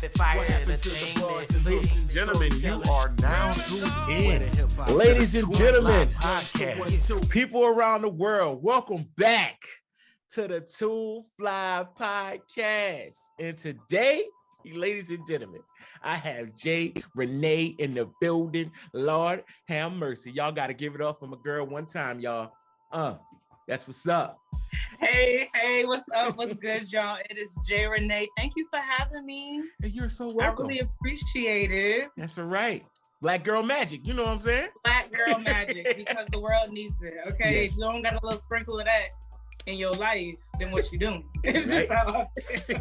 rapid fire entertainment. Ladies and gentlemen, you are now tuned in. Ladies and gentlemen, people around the world, welcome back to the Two Fly Podcast. And today, ladies and gentlemen, I have Jay, Renee in the building. Lord have mercy. Y'all got to give it up for my girl one time, y'all. That's what's up. Hey, what's up? What's good, y'all? It is Jay Renee. Thank you for having me. Hey, you're so welcome. I really appreciate it. That's all right. Black girl magic, you know what I'm saying? Black girl magic, because the world needs it, okay? Yes. If you don't got a little sprinkle of that in your life, then what you doing? It's Right. just how I feel.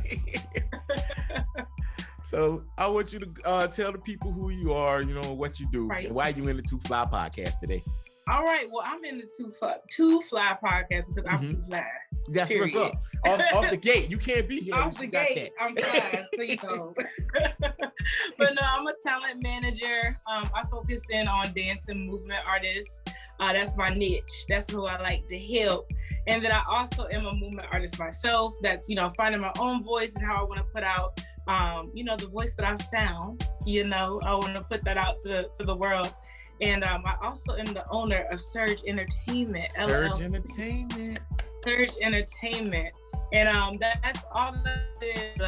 So I want you to tell the people who you are, you know, what you do, Right. and why you in the Two Fly Podcast today. All right, well, I'm in the Two Fly Podcast because I'm too fly. That's Period. what's up. Off the gate, you can't be here. Off the gate, I'm fly, so you know. But no, I'm a talent manager. I focus in on dance and movement artists. That's my niche. That's who I like to help. And then I also am a movement artist myself. That's, you know, finding my own voice and how I want to put out, you know, the voice that I've found. You know, I want to put that out to the world. And I also am the owner of Surge Entertainment. Surge LLC. Entertainment. Surge Entertainment. And that's all that is.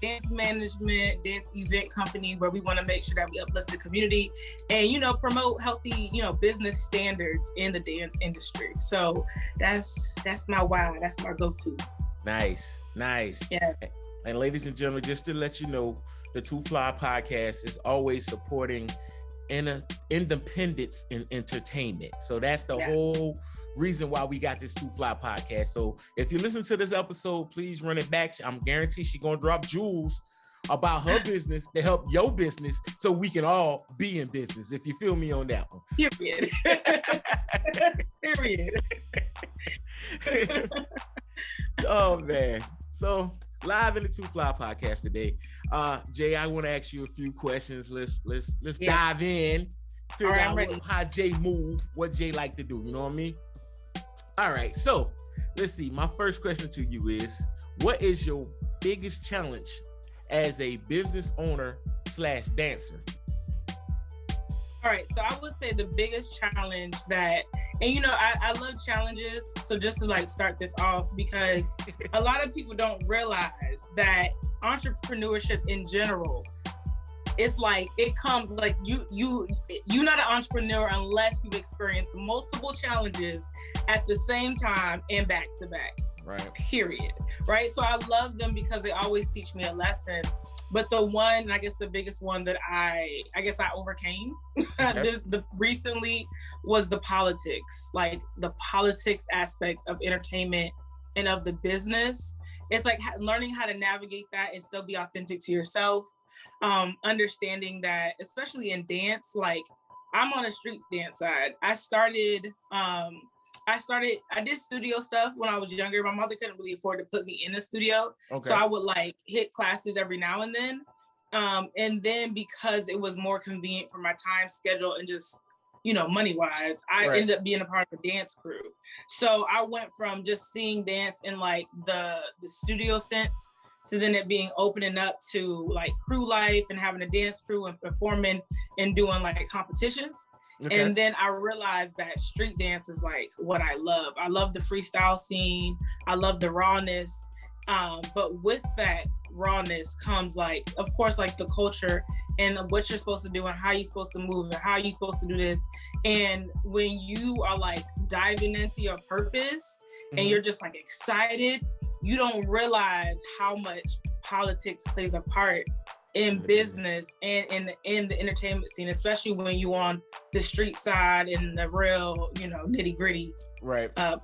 Dance management, dance event company where we want to make sure that we uplift the community and, you know, promote healthy, you know, business standards in the dance industry. So that's my why. That's my go-to. Nice. Yeah. And ladies and gentlemen, just to let you know, the Two Fly Podcast is always supporting independence in entertainment. So that's the whole reason why we got this Two Fly Podcast. So if you listen to this episode, please run it back. I'm guaranteed she's gonna drop jewels about her business to help your business so we can all be in business, if you feel me on that one. Period. Period. Oh man. So live in the Two Fly Podcast today. Jay, I want to ask you a few questions. Let's dive in, figure out how Jay move, what Jay like to do. You know what I mean? All right, so let's see. My first question to you is, what is your biggest challenge as a business owner / dancer? All right, so I would say the biggest challenge that, and you know, I love challenges. So just to like start this off, because a lot of people don't realize that entrepreneurship in general, it's like it comes like you're not an entrepreneur unless you've experienced multiple challenges at the same time and back to back. Right. Period. Right. So I love them because they always teach me a lesson. But the one, and I guess the biggest one that I overcame recently was the politics, like the politics aspects of entertainment and of the business. It's like learning how to navigate that and still be authentic to yourself. Understanding that, especially in dance, like I'm on a street dance side. I did studio stuff when I was younger. My mother couldn't really afford to put me in a studio. Okay. So I would like hit classes every now and then. And then because it was more convenient for my time schedule and just, you know, money wise, I ended up being a part of a dance crew. So I went from just seeing dance in like the studio sense to then it being opening up to like crew life and having a dance crew and performing and doing like competitions. Okay. And then I realized that street dance is like what I love. I love the freestyle scene. I love the rawness. But with that rawness comes like, of course, like the culture and what you're supposed to do and how you're supposed to move and how you're supposed to do this. And when you are like diving into your purpose and you're just like excited, you don't realize how much politics plays a part in business and in the entertainment scene, especially when you on the street side and the real, you know, nitty gritty. Right. So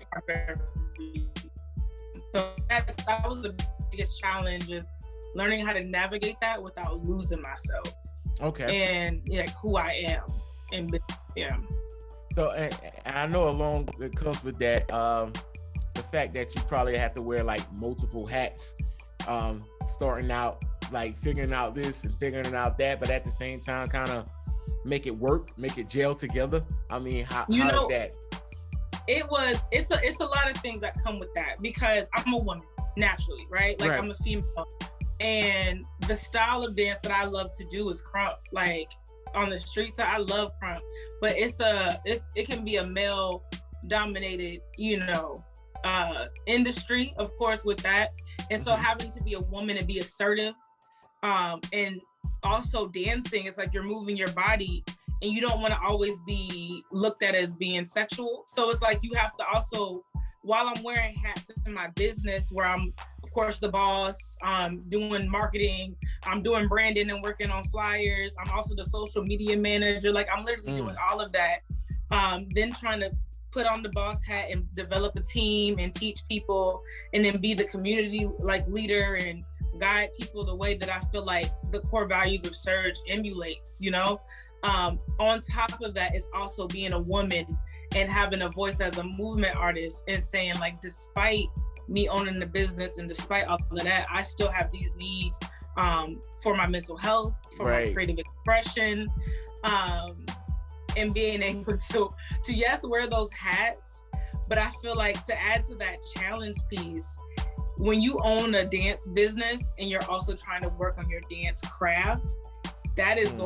that was the biggest challenge, is learning how to navigate that without losing myself. Okay. And like who I am. And yeah. So and I know along it comes with that, the fact that you probably have to wear like multiple hats, starting out, like figuring out this and figuring out that, but at the same time kind of make it work, make it gel together. I mean, how is that? It's a lot of things that come with that, because I'm a woman naturally, right? Like I'm a female. And the style of dance that I love to do is crump. Like on the street side, I love crump, but it can be a male dominated, industry, of course, with that. And so having to be a woman and be assertive, and also dancing, it's like you're moving your body and you don't want to always be looked at as being sexual. So it's like you have to also, while I'm wearing hats in my business where I'm, of course, the boss, doing marketing, I'm doing branding and working on flyers. I'm also the social media manager. Like I'm literally doing all of that. Then trying to put on the boss hat and develop a team and teach people and then be the community like leader and guide people the way that I feel like the core values of Surge emulates, On top of that is also being a woman and having a voice as a movement artist and saying like, despite me owning the business and despite all of that, I still have these needs for my mental health, for my creative expression, and being able to yes, wear those hats. But I feel like to add to that challenge piece, when you own a dance business and you're also trying to work on your dance craft, that is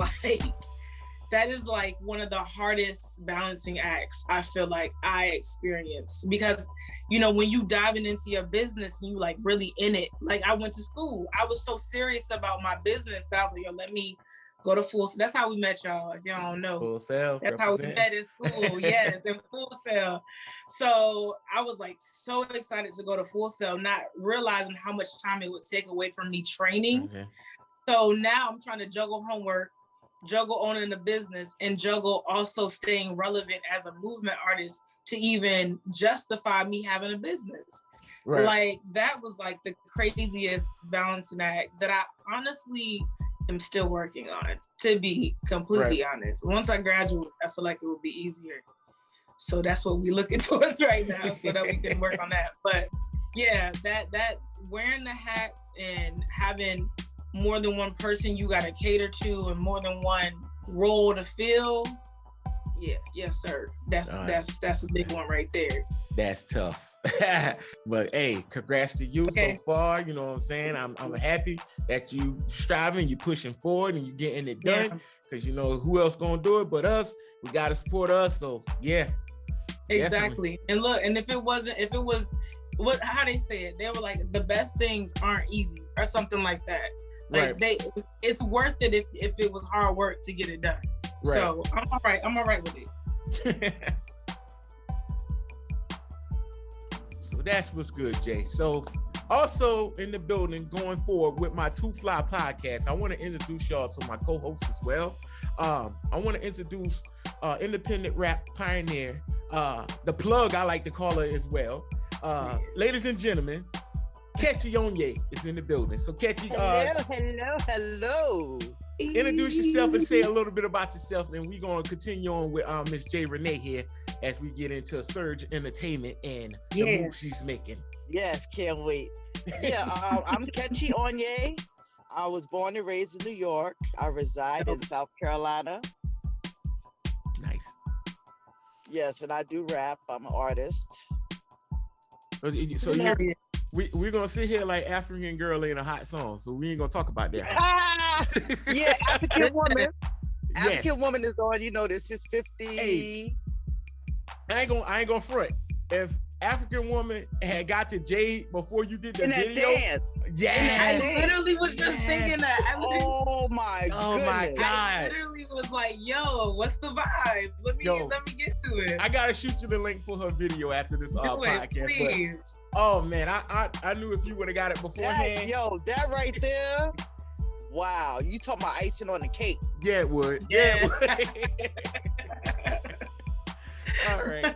like one of the hardest balancing acts I feel like I experienced. Because, when you diving into your business and you like really in it, like I went to school, I was so serious about my business that I was like, let me go to Full Sail. That's how we met, y'all, if y'all don't know. Full Sail. That's how we met in school. Yes, in Full Sail. So I was like so excited to go to Full Sail, not realizing how much time it would take away from me training. So now I'm trying to juggle homework, juggle owning the business, and juggle also staying relevant as a movement artist to even justify me having a business. Like that was like the craziest balancing act that I honestly am still working on, to be completely honest. Once I graduate, I feel like it will be easier. So that's what we're looking towards right now, so that we can work on that. But yeah, that wearing the hats and having more than one person you gotta cater to and more than one role to fill. Yeah, yes, sir. That's a big one right there. That's tough. But hey, congrats to you so far. You know what I'm saying? I'm happy that you striving, you pushing forward, and you getting it done. Because who else gonna do it but us? We gotta support us. So yeah. Exactly. Definitely. And look, and if it was what how they say it, they were like, the best things aren't easy or something like that. Like it's worth it if it was hard work to get it done. So I'm all right with it. So that's what's good, Jay. So also in the building going forward with my Two Fly podcast, I want to introduce y'all to my co-host as well. I want to introduce independent rap pioneer, the plug I like to call her as well. Ladies and gentlemen, Kechi Onye is in the building. So Kechi, hello. Introduce yourself and say a little bit about yourself, and we're going to continue on with Miss J. Renee here as we get into Surge Entertainment and the moves she's making. Yes, can't wait. Yeah, I'm Kechi Onye. I was born and raised in New York. I reside in South Carolina. Nice. Yes, and I do rap. I'm an artist. So we're gonna sit here like African girl in a hot song, so we ain't gonna talk about that. Yeah, African woman. African woman is on. This is 50. Hey, I ain't gonna front. If African woman had got to Jade before you did the video, I literally was just thinking that. Oh my god! I literally was like, "Yo, what's the vibe? Let me get to it." I gotta shoot you the link for her video after this podcast, please. But, oh man, I knew if you would have got it beforehand. That right there. Wow, you talking about icing on the cake? Yeah, it would. Yeah, it would. All right.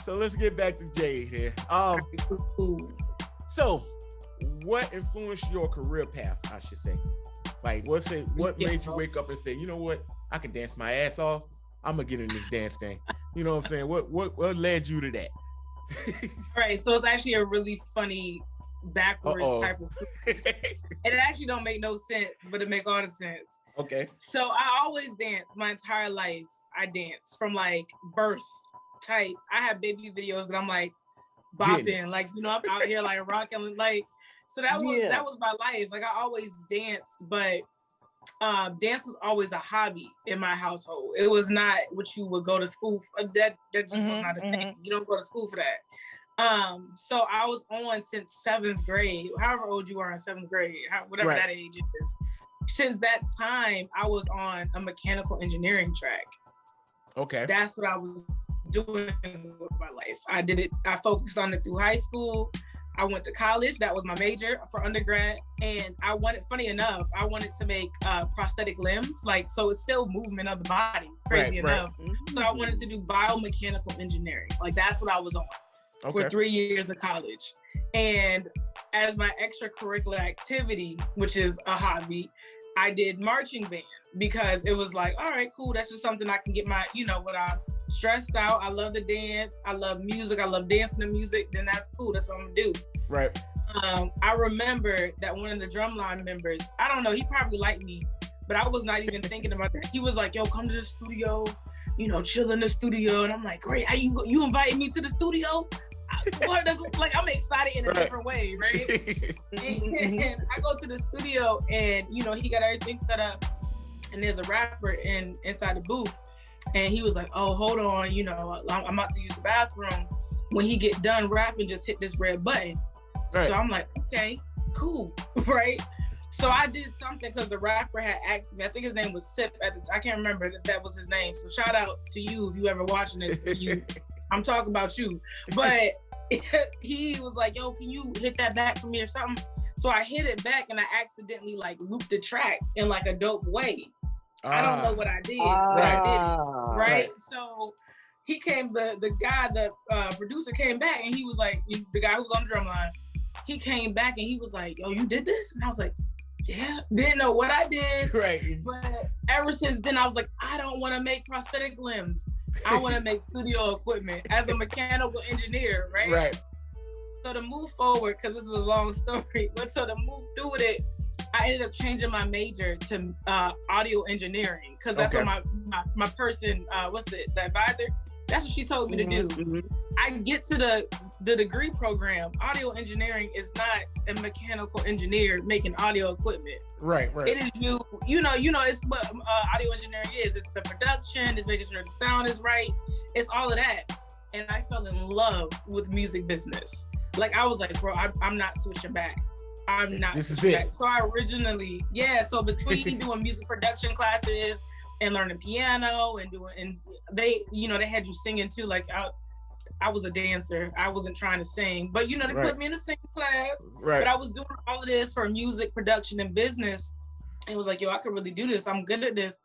So let's get back to Jade here. So what influenced your career path, I should say? Like, what made you wake up and say, you know what, I can dance my ass off. I'm gonna get in this dance thing. You know what I'm saying? What led you to that? Right. So it's actually a really funny backwards type of and it actually don't make no sense, but it make all the sense. Okay. So I always danced my entire life. I danced from like birth type. I have baby videos that I'm like bopping, like I'm out here like rocking, like So that was my life. Like I always danced, but dance was always a hobby in my household. It was not what you would go to school for. That just was not a thing. You don't go to school for that. So I was on since 7th grade, however old you are in 7th grade, whatever that age is. Since that time, I was on a mechanical engineering track. Okay. That's what I was doing with my life. I did it. I focused on it through high school. I went to college. That was my major for undergrad. And I wanted to make prosthetic limbs. Like, so it's still movement of the body, crazy enough. So I wanted to do biomechanical engineering. Like that's what I was on for 3 years of college. And as my extracurricular activity, which is a hobby, I did marching band because it was like, all right, cool. That's just something I can get my, when I'm stressed out. I love to dance. I love music. I love dancing to music. Then that's cool. That's what I'm gonna do. Right. I remember that one of the drumline members, I don't know, he probably liked me, but I was not even thinking about that. He was like, yo, come to the studio, chill in the studio. And I'm like, great, how you invited me to the studio? I'm excited in a different way, right? And I go to the studio and, he got everything set up and there's a rapper inside the booth. And he was like, oh, hold on, I'm about to use the bathroom. When he get done rapping, just hit this red button. Right. So I'm like, okay, cool, right? So I did something because the rapper had asked me, I think his name was Sip at the time. I can't remember if that was his name. So shout out to you if you ever watching this. I'm talking about you. But he was like, yo, can you hit that back for me or something? So I hit it back and I accidentally looped the track in a dope way. I don't know what I did, but I did it, right? So he came, the producer came back and he was like, the guy who was on the drum line, he came back and he was like, yo, you did this? And I was like, yeah, didn't know what I did. Right. But ever since then, I was like, I don't want to make prosthetic limbs. I want to make studio equipment as a mechanical engineer, right? Right. So to move forward, because this is a long story, but so to move through with it, I ended up changing my major to audio engineering because that's what my person, the advisor, that's what she told me to do. Mm-hmm. I get to the degree program. Audio engineering is not a mechanical engineer making audio equipment. Right. It is it's what audio engineering is. It's the production, it's making sure the sound is right. It's all of that. And I fell in love with music business. Like I was like, bro, I'm not switching back. I'm not. This is it. So I originally, so between doing music production classes and learning piano and they had you singing too. Like I was a dancer. I wasn't trying to sing, but they put me in a singing class. Right. But I was doing all of this for music production and business. It was like, yo, I could really do this. I'm good at this.